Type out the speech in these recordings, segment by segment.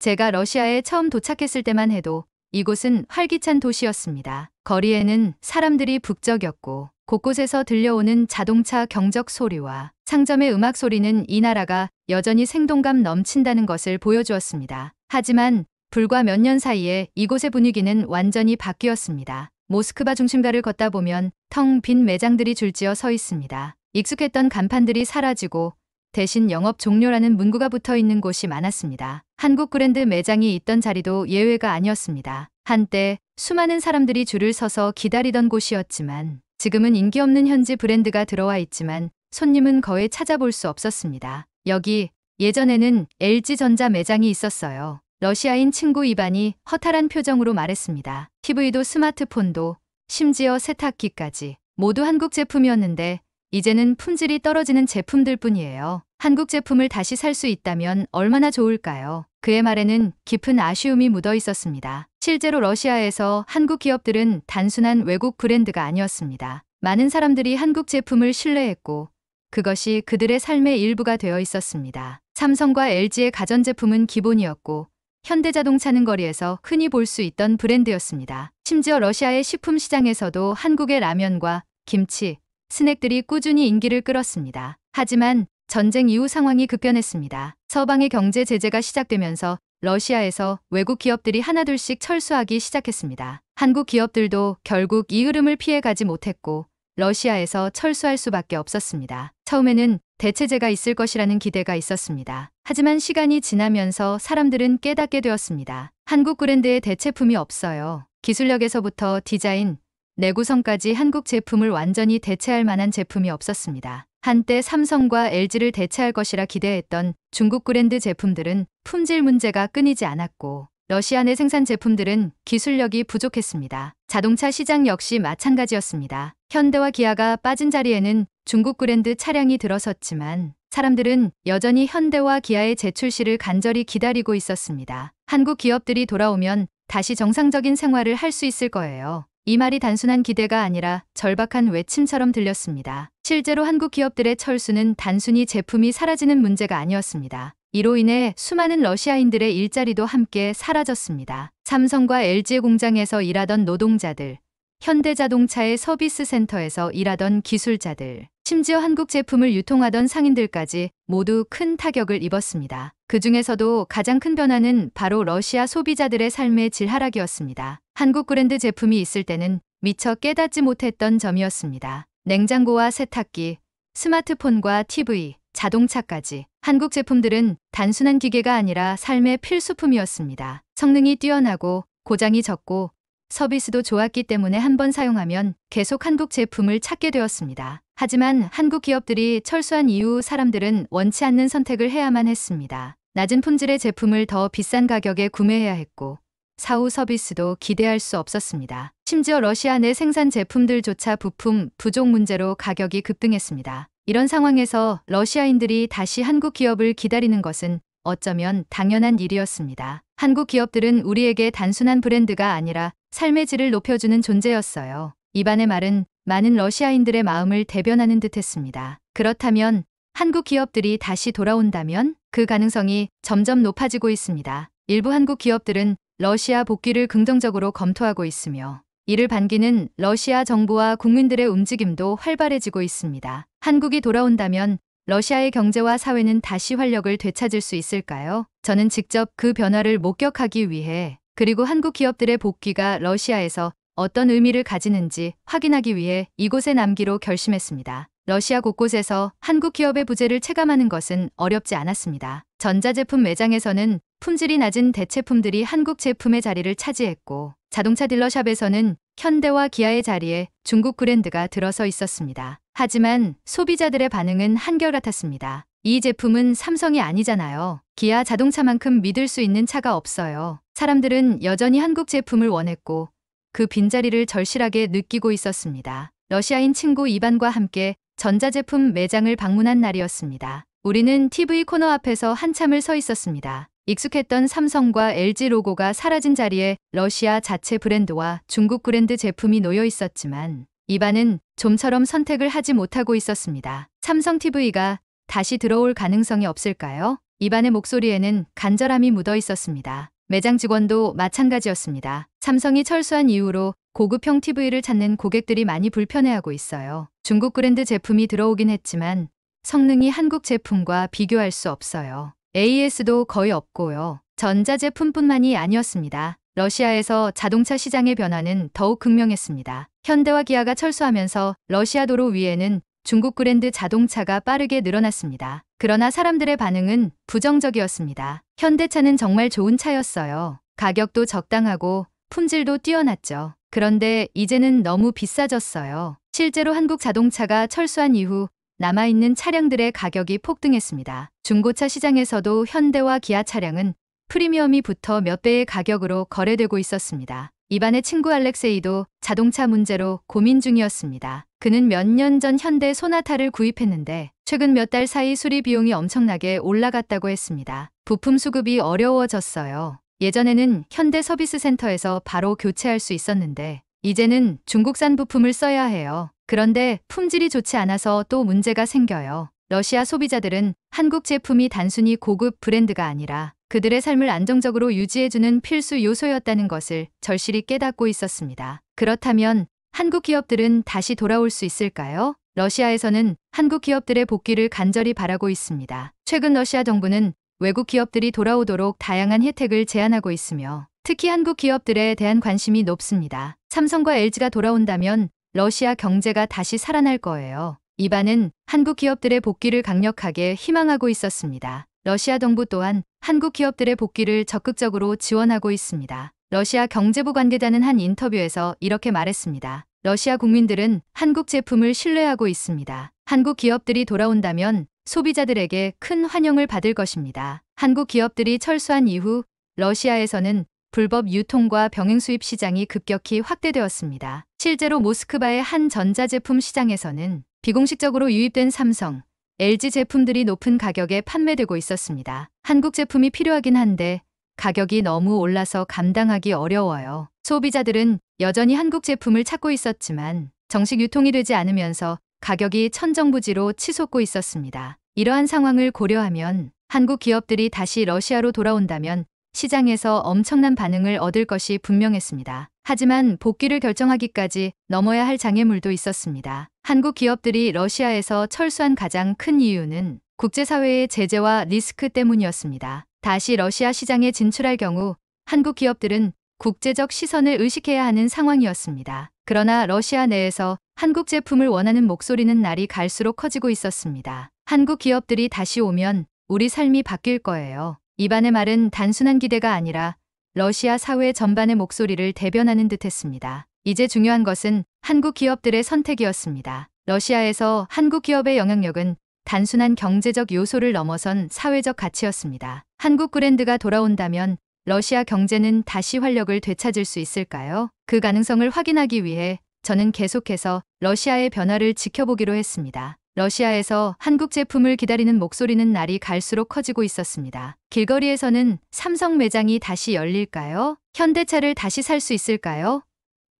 제가 러시아에 처음 도착했을 때만 해도 이곳은 활기찬 도시였습니다. 거리에는 사람들이 북적였고 곳곳에서 들려오는 자동차 경적 소리와 상점의 음악 소리는 이 나라가 여전히 생동감 넘친다는 것을 보여주었습니다. 하지만 불과 몇 년 사이에 이곳의 분위기는 완전히 바뀌었습니다. 모스크바 중심가를 걷다 보면 텅 빈 매장들이 줄지어 서 있습니다. 익숙했던 간판들이 사라지고 대신 영업 종료라는 문구가 붙어 있는 곳이 많았습니다. 한국 브랜드 매장이 있던 자리도 예외가 아니었습니다. 한때 수많은 사람들이 줄을 서서 기다리던 곳이었지만 지금은 인기 없는 현지 브랜드가 들어와 있지만 손님은 거의 찾아볼 수 없었습니다. 여기 예전에는 LG전자 매장이 있었어요. 러시아인 친구 이반이 허탈한 표정으로 말했습니다. TV도 스마트폰도 심지어 세탁기까지 모두 한국 제품이었는데 이제는 품질이 떨어지는 제품들 뿐이에요. 한국 제품을 다시 살 수 있다면 얼마나 좋을까요? 그의 말에는 깊은 아쉬움이 묻어 있었습니다. 실제로 러시아에서 한국 기업들은 단순한 외국 브랜드가 아니었습니다. 많은 사람들이 한국 제품을 신뢰했고 그것이 그들의 삶의 일부가 되어 있었습니다. 삼성과 LG의 가전제품은 기본이었고 현대자동차는 거리에서 흔히 볼 수 있던 브랜드였습니다. 심지어 러시아의 식품 시장에서도 한국의 라면과 김치, 스낵들이 꾸준히 인기를 끌었습니다. 하지만 전쟁 이후 상황이 급변했습니다. 서방의 경제 제재가 시작되면서 러시아에서 외국 기업들이 하나둘씩 철수하기 시작했습니다. 한국 기업들도 결국 이 흐름을 피해가지 못했고 러시아에서 철수할 수밖에 없었습니다. 처음에는 대체제가 있을 것이라는 기대가 있었습니다. 하지만 시간이 지나면서 사람들은 깨닫게 되었습니다. 한국 브랜드의 대체품이 없어요. 기술력에서부터 디자인, 내구성까지 한국 제품을 완전히 대체할 만한 제품이 없었습니다. 한때 삼성과 LG를 대체할 것이라 기대했던 중국 브랜드 제품들은 품질 문제가 끊이지 않았고 러시아 내 생산 제품들은 기술력이 부족했습니다. 자동차 시장 역시 마찬가지였습니다. 현대와 기아가 빠진 자리에는 중국 브랜드 차량이 들어섰지만 사람들은 여전히 현대와 기아의 재출시를 간절히 기다리고 있었습니다. 한국 기업들이 돌아오면 다시 정상적인 생활을 할 수 있을 거예요. 이 말이 단순한 기대가 아니라 절박한 외침처럼 들렸습니다. 실제로 한국 기업들의 철수는 단순히 제품이 사라지는 문제가 아니었습니다. 이로 인해 수많은 러시아인들의 일자리도 함께 사라졌습니다. 삼성과 LG의 공장에서 일하던 노동자들, 현대자동차의 서비스 센터에서 일하던 기술자들, 심지어 한국 제품을 유통하던 상인들까지 모두 큰 타격을 입었습니다. 그 중에서도 가장 큰 변화는 바로 러시아 소비자들의 삶의 질 하락이었습니다. 한국 브랜드 제품이 있을 때는 미처 깨닫지 못했던 점이었습니다. 냉장고와 세탁기, 스마트폰과 TV, 자동차까지 한국 제품들은 단순한 기계가 아니라 삶의 필수품이었습니다. 성능이 뛰어나고 고장이 적고 서비스도 좋았기 때문에 한번 사용하면 계속 한국 제품을 찾게 되었습니다. 하지만 한국 기업들이 철수한 이후 사람들은 원치 않는 선택을 해야만 했습니다. 낮은 품질의 제품을 더 비싼 가격에 구매해야 했고 사후 서비스도 기대할 수 없었습니다. 심지어 러시아 내 생산 제품들조차 부품 부족 문제로 가격이 급등했습니다. 이런 상황에서 러시아인들이 다시 한국 기업을 기다리는 것은 어쩌면 당연한 일이었습니다. 한국 기업들은 우리에게 단순한 브랜드가 아니라 삶의 질을 높여주는 존재였어요. 이반의 말은 많은 러시아인들의 마음을 대변하는 듯했습니다. 그렇다면 한국 기업들이 다시 돌아온다면 그 가능성이 점점 높아지고 있습니다. 일부 한국 기업들은 러시아 복귀를 긍정적으로 검토하고 있으며 이를 반기는 러시아 정부와 국민들의 움직임도 활발해지고 있습니다. 한국이 돌아온다면 러시아의 경제와 사회는 다시 활력을 되찾을 수 있을까요? 저는 직접 그 변화를 목격하기 위해 그리고 한국 기업들의 복귀가 러시아에서 어떤 의미를 가지는지 확인하기 위해 이곳에 남기로 결심했습니다. 러시아 곳곳에서 한국 기업의 부재를 체감하는 것은 어렵지 않았습니다. 전자제품 매장에서는 품질이 낮은 대체품들이 한국 제품의 자리를 차지했고 자동차 딜러샵에서는 현대와 기아의 자리에 중국 브랜드가 들어서 있었습니다. 하지만 소비자들의 반응은 한결같았습니다. 이 제품은 삼성이 아니잖아요. 기아 자동차만큼 믿을 수 있는 차가 없어요. 사람들은 여전히 한국 제품을 원했고 그 빈자리를 절실하게 느끼고 있었습니다. 러시아인 친구 이반과 함께 전자제품 매장을 방문한 날이었습니다. 우리는 TV 코너 앞에서 한참을 서 있었습니다. 익숙했던 삼성과 LG 로고가 사라진 자리에 러시아 자체 브랜드와 중국 브랜드 제품이 놓여 있었지만 이반은 좀처럼 선택을 하지 못하고 있었습니다. 삼성 TV가 다시 들어올 가능성이 없을까요? 이반의 목소리에는 간절함이 묻어 있었습니다. 매장 직원도 마찬가지였습니다. 삼성이 철수한 이후로 고급형 TV를 찾는 고객들이 많이 불편해하고 있어요. 중국 브랜드 제품이 들어오긴 했지만 성능이 한국 제품과 비교할 수 없어요. AS도 거의 없고요. 전자제품뿐만이 아니었습니다. 러시아에서 자동차 시장의 변화는 더욱 극명했습니다. 현대와 기아가 철수하면서 러시아 도로 위에는 중국 브랜드 자동차가 빠르게 늘어났습니다. 그러나 사람들의 반응은 부정적이었습니다. 현대차는 정말 좋은 차였어요. 가격도 적당하고 품질도 뛰어났죠. 그런데 이제는 너무 비싸졌어요. 실제로 한국 자동차가 철수한 이후 남아있는 차량들의 가격이 폭등했습니다. 중고차 시장에서도 현대와 기아 차량은 프리미엄이 붙어 몇 배의 가격으로 거래되고 있었습니다. 이반의 친구 알렉세이도 자동차 문제로 고민 중이었습니다. 그는 몇 년 전 현대 소나타를 구입했는데 최근 몇 달 사이 수리 비용이 엄청나게 올라갔다고 했습니다. 부품 수급이 어려워졌어요. 예전에는 현대 서비스 센터에서 바로 교체할 수 있었는데 이제는 중국산 부품을 써야 해요. 그런데 품질이 좋지 않아서 또 문제가 생겨요. 러시아 소비자들은 한국 제품이 단순히 고급 브랜드가 아니라 그들의 삶을 안정적으로 유지해주는 필수 요소였다는 것을 절실히 깨닫고 있었습니다. 그렇다면 한국 기업들은 다시 돌아올 수 있을까요? 러시아에서는 한국 기업들의 복귀를 간절히 바라고 있습니다. 최근 러시아 정부는 외국 기업들이 돌아오도록 다양한 혜택을 제안하고 있으며 특히 한국 기업들에 대한 관심이 높습니다. 삼성과 LG가 돌아온다면 러시아 경제가 다시 살아날 거예요. 이반은 한국 기업들의 복귀를 강력하게 희망하고 있었습니다. 러시아 정부 또한 한국 기업들의 복귀를 적극적으로 지원하고 있습니다. 러시아 경제부 관계자는 한 인터뷰에서 이렇게 말했습니다. 러시아 국민들은 한국 제품을 신뢰하고 있습니다. 한국 기업들이 돌아온다면 소비자들에게 큰 환영을 받을 것입니다. 한국 기업들이 철수한 이후 러시아에서는 불법 유통과 병행 수입 시장이 급격히 확대되었습니다. 실제로 모스크바의 한 전자제품 시장에서는 비공식적으로 유입된 삼성, LG 제품들이 높은 가격에 판매되고 있었습니다. 한국 제품이 필요하긴 한데 가격이 너무 올라서 감당하기 어려워요. 소비자들은 여전히 한국 제품을 찾고 있었지만 정식 유통이 되지 않으면서 가격이 천정부지로 치솟고 있었습니다. 이러한 상황을 고려하면 한국 기업들이 다시 러시아로 돌아온다면 시장에서 엄청난 반응을 얻을 것이 분명했습니다. 하지만 복귀를 결정하기까지 넘어야 할 장애물도 있었습니다. 한국 기업들이 러시아에서 철수한 가장 큰 이유는 국제사회의 제재와 리스크 때문이었습니다. 다시 러시아 시장에 진출할 경우 한국 기업들은 국제적 시선을 의식해야 하는 상황이었습니다. 그러나 러시아 내에서 한국 제품을 원하는 목소리는 날이 갈수록 커지고 있었습니다. 한국 기업들이 다시 오면 우리 삶이 바뀔 거예요. 이반의 말은 단순한 기대가 아니라 러시아 사회 전반의 목소리를 대변하는 듯했습니다. 이제 중요한 것은 한국 기업들의 선택이었습니다. 러시아에서 한국 기업의 영향력은 단순한 경제적 요소를 넘어선 사회적 가치였습니다. 한국 브랜드가 돌아온다면 러시아 경제는 다시 활력을 되찾을 수 있을까요? 그 가능성을 확인하기 위해 저는 계속해서 러시아의 변화를 지켜보기로 했습니다. 러시아에서 한국 제품을 기다리는 목소리는 날이 갈수록 커지고 있었습니다. 길거리에서는 삼성 매장이 다시 열릴까요? 현대차를 다시 살 수 있을까요?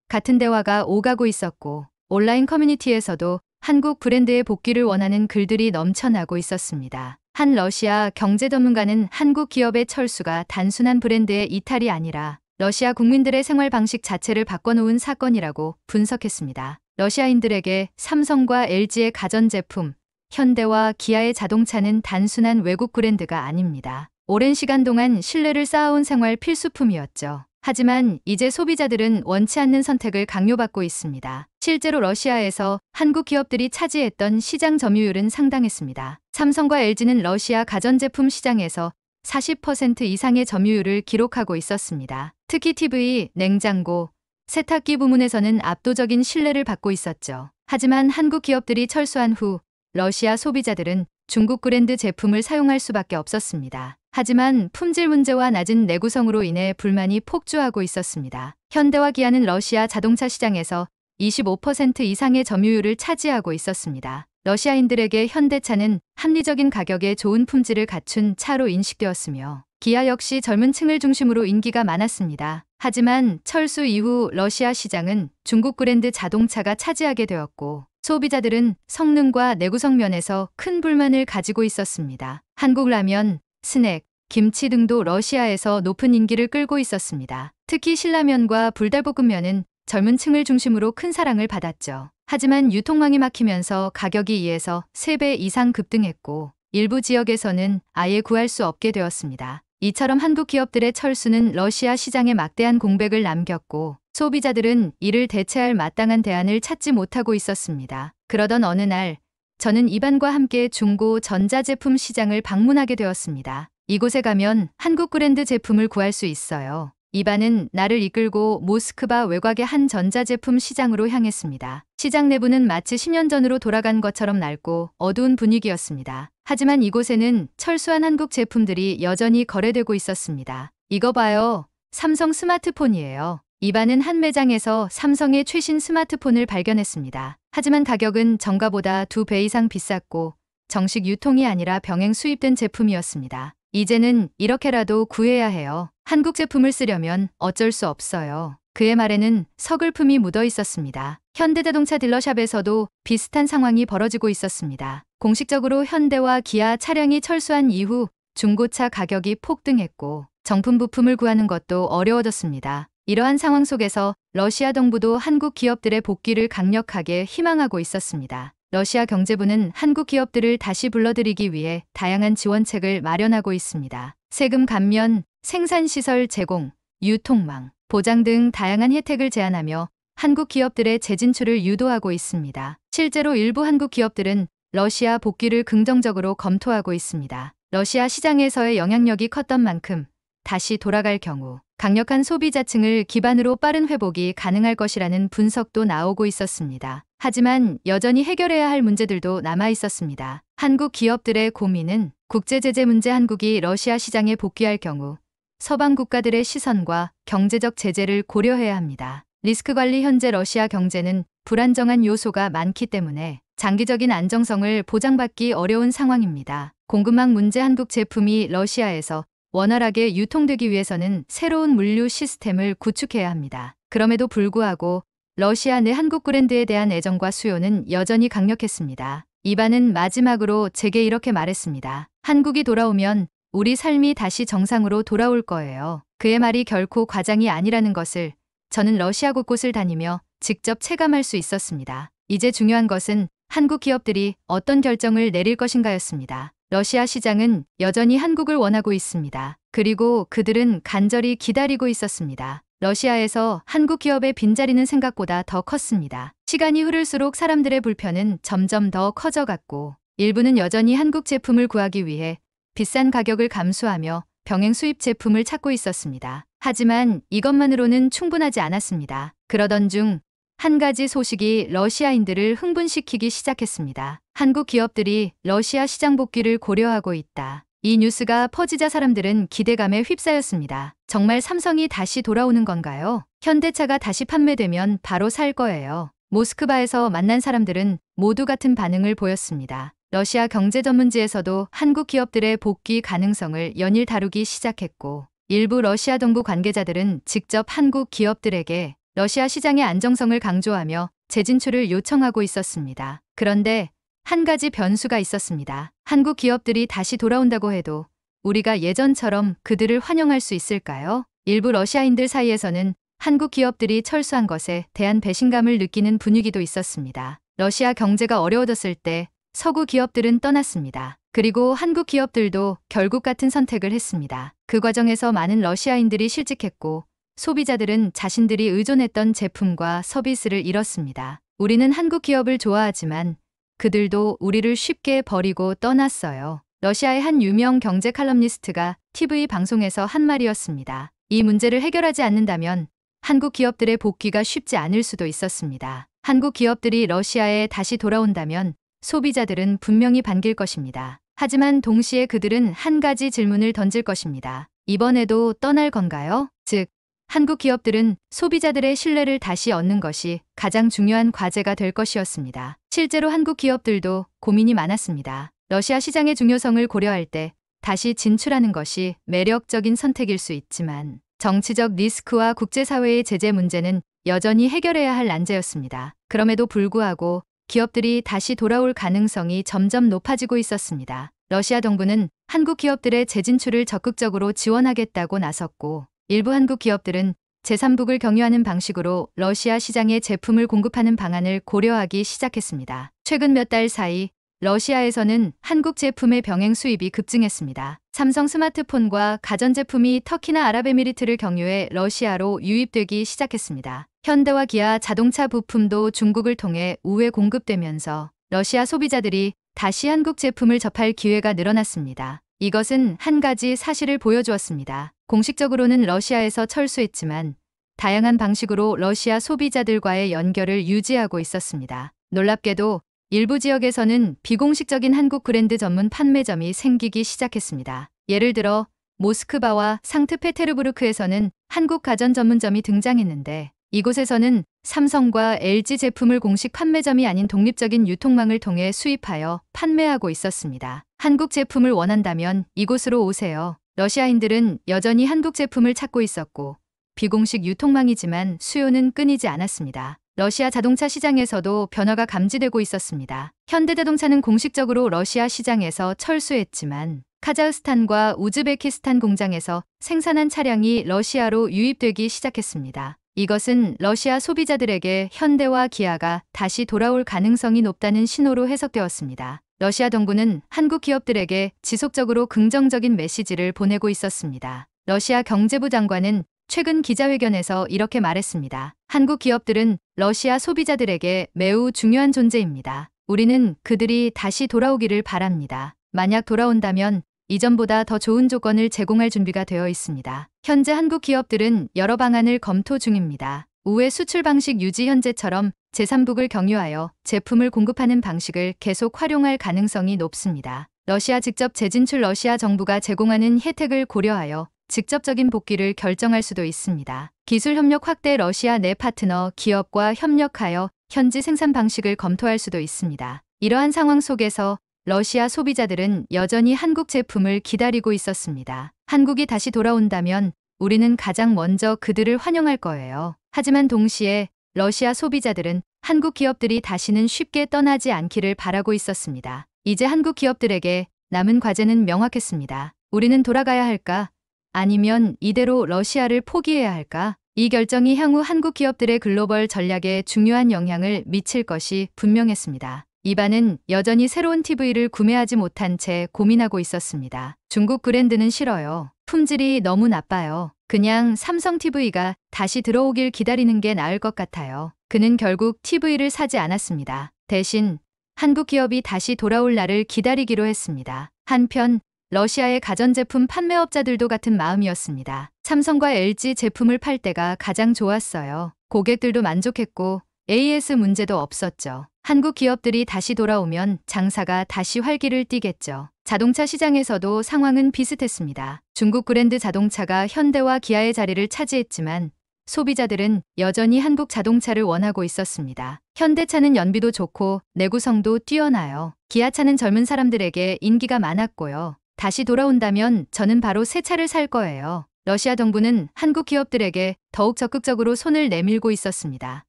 같은 대화가 오가고 있었고 온라인 커뮤니티에서도 한국 브랜드의 복귀를 원하는 글들이 넘쳐나고 있었습니다. 한 러시아 경제 전문가는 한국 기업의 철수가 단순한 브랜드의 이탈이 아니라 러시아 국민들의 생활 방식 자체를 바꿔놓은 사건이라고 분석했습니다. 러시아인들에게 삼성과 LG의 가전제품, 현대와 기아의 자동차는 단순한 외국 브랜드가 아닙니다. 오랜 시간 동안 신뢰를 쌓아온 생활 필수품이었죠. 하지만 이제 소비자들은 원치 않는 선택을 강요받고 있습니다. 실제로 러시아에서 한국 기업들이 차지했던 시장 점유율은 상당했습니다. 삼성과 LG는 러시아 가전제품 시장에서 40% 이상의 점유율을 기록하고 있었습니다. 특히 TV, 냉장고, 세탁기 부문에서는 압도적인 신뢰를 받고 있었죠. 하지만 한국 기업들이 철수한 후 러시아 소비자들은 중국 브랜드 제품을 사용할 수밖에 없었습니다. 하지만 품질 문제와 낮은 내구성으로 인해 불만이 폭주하고 있었습니다. 현대와 기아는 러시아 자동차 시장에서 25% 이상의 점유율을 차지하고 있었습니다. 러시아인들에게 현대차는 합리적인 가격에 좋은 품질을 갖춘 차로 인식되었으며 기아 역시 젊은 층을 중심으로 인기가 많았습니다. 하지만 철수 이후 러시아 시장은 중국 브랜드 자동차가 차지하게 되었고 소비자들은 성능과 내구성 면에서 큰 불만을 가지고 있었습니다. 한국 라면, 스낵, 김치 등도 러시아에서 높은 인기를 끌고 있었습니다. 특히 신라면과 불닭볶음면은 젊은 층을 중심으로 큰 사랑을 받았죠. 하지만 유통망이 막히면서 가격이 2에서 3배 이상 급등했고 일부 지역에서는 아예 구할 수 없게 되었습니다. 이처럼 한국 기업들의 철수는 러시아 시장에 막대한 공백을 남겼고 소비자들은 이를 대체할 마땅한 대안을 찾지 못하고 있었습니다. 그러던 어느 날 저는 이반과 함께 중고 전자제품 시장을 방문하게 되었습니다. 이곳에 가면 한국 브랜드 제품을 구할 수 있어요. 이반은 나를 이끌고 모스크바 외곽의 한 전자제품 시장으로 향했습니다. 시장 내부는 마치 10년 전으로 돌아간 것처럼 낡고 어두운 분위기였습니다. 하지만 이곳에는 철수한 한국 제품들이 여전히 거래되고 있었습니다. 이거 봐요. 삼성 스마트폰이에요. 이반은 한 매장에서 삼성의 최신 스마트폰을 발견했습니다. 하지만 가격은 정가보다 2배 이상 비쌌고 정식 유통이 아니라 병행 수입된 제품이었습니다. 이제는 이렇게라도 구해야 해요. 한국 제품을 쓰려면 어쩔 수 없어요. 그의 말에는 서글픔이 묻어 있었습니다. 현대자동차 딜러샵에서도 비슷한 상황이 벌어지고 있었습니다. 공식적으로 현대와 기아 차량이 철수한 이후 중고차 가격이 폭등했고 정품 부품을 구하는 것도 어려워졌습니다. 이러한 상황 속에서 러시아 정부도 한국 기업들의 복귀를 강력하게 희망하고 있었습니다. 러시아 경제부는 한국 기업들을 다시 불러들이기 위해 다양한 지원책을 마련하고 있습니다. 세금 감면, 생산시설 제공, 유통망, 보장 등 다양한 혜택을 제안하며 한국 기업들의 재진출을 유도하고 있습니다. 실제로 일부 한국 기업들은 러시아 복귀를 긍정적으로 검토하고 있습니다. 러시아 시장에서의 영향력이 컸던 만큼 다시 돌아갈 경우 강력한 소비자층을 기반으로 빠른 회복이 가능할 것이라는 분석도 나오고 있었습니다. 하지만 여전히 해결해야 할 문제들도 남아 있었습니다. 한국 기업들의 고민은 국제제재 문제. 한국이 러시아 시장에 복귀할 경우 서방 국가들의 시선과 경제적 제재를 고려해야 합니다. 리스크 관리. 현재 러시아 경제는 불안정한 요소가 많기 때문에 장기적인 안정성을 보장받기 어려운 상황입니다. 공급망 문제. 한국 제품이 러시아에서 원활하게 유통되기 위해서는 새로운 물류 시스템을 구축해야 합니다. 그럼에도 불구하고 러시아 내 한국 브랜드에 대한 애정과 수요는 여전히 강력했습니다. 이반은 마지막으로 제게 이렇게 말했습니다. 한국이 돌아오면 우리 삶이 다시 정상으로 돌아올 거예요. 그의 말이 결코 과장이 아니라는 것을 저는 러시아 곳곳을 다니며 직접 체감할 수 있었습니다. 이제 중요한 것은 한국 기업들이 어떤 결정을 내릴 것인가였습니다. 러시아 시장은 여전히 한국을 원하고 있습니다. 그리고 그들은 간절히 기다리고 있었습니다. 러시아에서 한국 기업의 빈자리는 생각보다 더 컸습니다. 시간이 흐를수록 사람들의 불편은 점점 더 커져갔고 일부는 여전히 한국 제품을 구하기 위해 비싼 가격을 감수하며 병행 수입 제품을 찾고 있었습니다. 하지만 이것만으로는 충분하지 않았습니다. 그러던 중 한 가지 소식이 러시아인들을 흥분시키기 시작했습니다. 한국 기업들이 러시아 시장 복귀를 고려하고 있다. 이 뉴스가 퍼지자 사람들은 기대감에 휩싸였습니다. 정말 삼성이 다시 돌아오는 건가요? 현대차가 다시 판매되면 바로 살 거예요. 모스크바에서 만난 사람들은 모두 같은 반응을 보였습니다. 러시아 경제 전문지에서도 한국 기업들의 복귀 가능성을 연일 다루기 시작했고 일부 러시아 정부 관계자들은 직접 한국 기업들에게 러시아 시장의 안정성을 강조하며 재진출을 요청하고 있었습니다. 그런데 한 가지 변수가 있었습니다. 한국 기업들이 다시 돌아온다고 해도 우리가 예전처럼 그들을 환영할 수 있을까요? 일부 러시아인들 사이에서는 한국 기업들이 철수한 것에 대한 배신감을 느끼는 분위기도 있었습니다. 러시아 경제가 어려워졌을 때 서구 기업들은 떠났습니다. 그리고 한국 기업들도 결국 같은 선택을 했습니다. 그 과정에서 많은 러시아인들이 실직했고 소비자들은 자신들이 의존했던 제품과 서비스를 잃었습니다. 우리는 한국 기업을 좋아하지만 그들도 우리를 쉽게 버리고 떠났어요. 러시아의 한 유명 경제 칼럼니스트가 TV 방송에서 한 말이었습니다. 이 문제를 해결하지 않는다면 한국 기업들의 복귀가 쉽지 않을 수도 있었습니다. 한국 기업들이 러시아에 다시 돌아온다면 소비자들은 분명히 반길 것입니다. 하지만 동시에 그들은 한 가지 질문을 던질 것입니다. 이번에도 떠날 건가요? 즉, 한국 기업들은 소비자들의 신뢰를 다시 얻는 것이 가장 중요한 과제가 될 것이었습니다. 실제로 한국 기업들도 고민이 많았습니다. 러시아 시장의 중요성을 고려할 때 다시 진출하는 것이 매력적인 선택일 수 있지만 정치적 리스크와 국제사회의 제재 문제는 여전히 해결해야 할 난제였습니다. 그럼에도 불구하고 기업들이 다시 돌아올 가능성이 점점 높아지고 있었습니다. 러시아 정부는 한국 기업들의 재진출을 적극적으로 지원하겠다고 나섰고, 일부 한국 기업들은 제3국을 경유하는 방식으로 러시아 시장에 제품을 공급하는 방안을 고려하기 시작했습니다. 최근 몇 달 사이 러시아에서는 한국 제품의 병행 수입이 급증했습니다. 삼성 스마트폰과 가전제품이 터키나 아랍에미리트를 경유해 러시아로 유입되기 시작했습니다. 현대와 기아 자동차 부품도 중국을 통해 우회 공급되면서 러시아 소비자들이 다시 한국 제품을 접할 기회가 늘어났습니다. 이것은 한 가지 사실을 보여주었습니다. 공식적으로는 러시아에서 철수했지만 다양한 방식으로 러시아 소비자들과의 연결을 유지하고 있었습니다. 놀랍게도 일부 지역에서는 비공식적인 한국 브랜드 전문 판매점이 생기기 시작했습니다. 예를 들어 모스크바와 상트페테르부르크에서는 한국 가전 전문점이 등장했는데, 이곳에서는 삼성과 LG 제품을 공식 판매점이 아닌 독립적인 유통망을 통해 수입하여 판매하고 있었습니다. 한국 제품을 원한다면 이곳으로 오세요. 러시아인들은 여전히 한국 제품을 찾고 있었고, 비공식 유통망이지만 수요는 끊이지 않았습니다. 러시아 자동차 시장에서도 변화가 감지되고 있었습니다. 현대자동차는 공식적으로 러시아 시장에서 철수했지만 카자흐스탄과 우즈베키스탄 공장에서 생산한 차량이 러시아로 유입되기 시작했습니다. 이것은 러시아 소비자들에게 현대와 기아가 다시 돌아올 가능성이 높다는 신호로 해석되었습니다. 러시아 정부는 한국 기업들에게 지속적으로 긍정적인 메시지를 보내고 있었습니다. 러시아 경제부 장관은 최근 기자회견에서 이렇게 말했습니다. 한국 기업들은 러시아 소비자들에게 매우 중요한 존재입니다. 우리는 그들이 다시 돌아오기를 바랍니다. 만약 돌아온다면 이전보다 더 좋은 조건을 제공할 준비가 되어 있습니다. 현재 한국 기업들은 여러 방안을 검토 중입니다. 우회 수출 방식 유지, 현재처럼 제3국을 경유하여 제품을 공급하는 방식을 계속 활용할 가능성이 높습니다. 러시아 직접 재진출, 러시아 정부가 제공하는 혜택을 고려하여 직접적인 복귀를 결정할 수도 있습니다. 기술 협력 확대, 러시아 내 파트너 기업과 협력하여 현지 생산 방식을 검토할 수도 있습니다. 이러한 상황 속에서 러시아 소비자들은 여전히 한국 제품을 기다리고 있었습니다. 한국이 다시 돌아온다면 우리는 가장 먼저 그들을 환영할 거예요. 하지만 동시에 러시아 소비자들은 한국 기업들이 다시는 쉽게 떠나지 않기를 바라고 있었습니다. 이제 한국 기업들에게 남은 과제는 명확했습니다. 우리는 돌아가야 할까? 아니면 이대로 러시아를 포기해야 할까? 이 결정이 향후 한국 기업들의 글로벌 전략에 중요한 영향을 미칠 것이 분명했습니다. 이반은 여전히 새로운 TV를 구매하지 못한 채 고민하고 있었습니다. 중국 브랜드는 싫어요. 품질이 너무 나빠요. 그냥 삼성 TV가 다시 들어오길 기다리는 게 나을 것 같아요. 그는 결국 TV를 사지 않았습니다. 대신 한국 기업이 다시 돌아올 날을 기다리기로 했습니다. 한편 러시아의 가전제품 판매업자들도 같은 마음이었습니다. 삼성과 LG 제품을 팔 때가 가장 좋았어요. 고객들도 만족했고 AS 문제도 없었죠. 한국 기업들이 다시 돌아오면 장사가 다시 활기를 띠겠죠. 자동차 시장에서도 상황은 비슷했습니다. 중국 브랜드 자동차가 현대와 기아의 자리를 차지했지만 소비자들은 여전히 한국 자동차를 원하고 있었습니다. 현대차는 연비도 좋고 내구성도 뛰어나요. 기아차는 젊은 사람들에게 인기가 많았고요. 다시 돌아온다면 저는 바로 새 차를 살 거예요. 러시아 정부는 한국 기업들에게 더욱 적극적으로 손을 내밀고 있었습니다.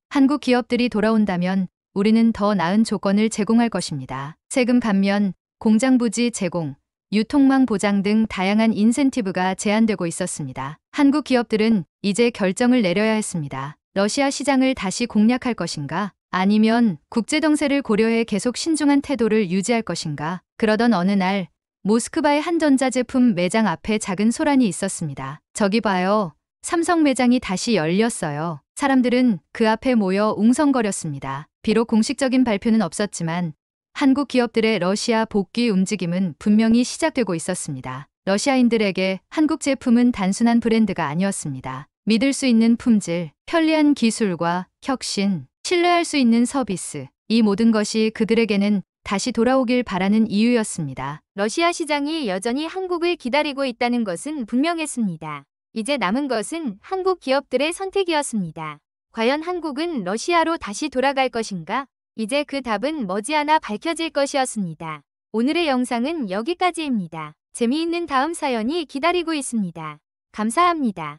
한국 기업들이 돌아온다면 우리는 더 나은 조건을 제공할 것입니다. 세금 감면, 공장 부지 제공, 유통망 보장 등 다양한 인센티브가 제안되고 있었습니다. 한국 기업들은 이제 결정을 내려야 했습니다. 러시아 시장을 다시 공략할 것인가? 아니면 국제 정세를 고려해 계속 신중한 태도를 유지할 것인가? 그러던 어느 날 모스크바의 한 전자제품 매장 앞에 작은 소란이 있었습니다. 저기 봐요. 삼성 매장이 다시 열렸어요. 사람들은 그 앞에 모여 웅성거렸습니다. 비록 공식적인 발표는 없었지만 한국 기업들의 러시아 복귀 움직임은 분명히 시작되고 있었습니다. 러시아인들에게 한국 제품은 단순한 브랜드가 아니었습니다. 믿을 수 있는 품질, 편리한 기술과 혁신, 신뢰할 수 있는 서비스, 이 모든 것이 그들에게는 다시 돌아오길 바라는 이유였습니다. 러시아 시장이 여전히 한국을 기다리고 있다는 것은 분명했습니다. 이제 남은 것은 한국 기업들의 선택이었습니다. 과연 한국은 러시아로 다시 돌아갈 것인가? 이제 그 답은 머지않아 밝혀질 것이었습니다. 오늘의 영상은 여기까지입니다. 재미있는 다음 사연이 기다리고 있습니다. 감사합니다.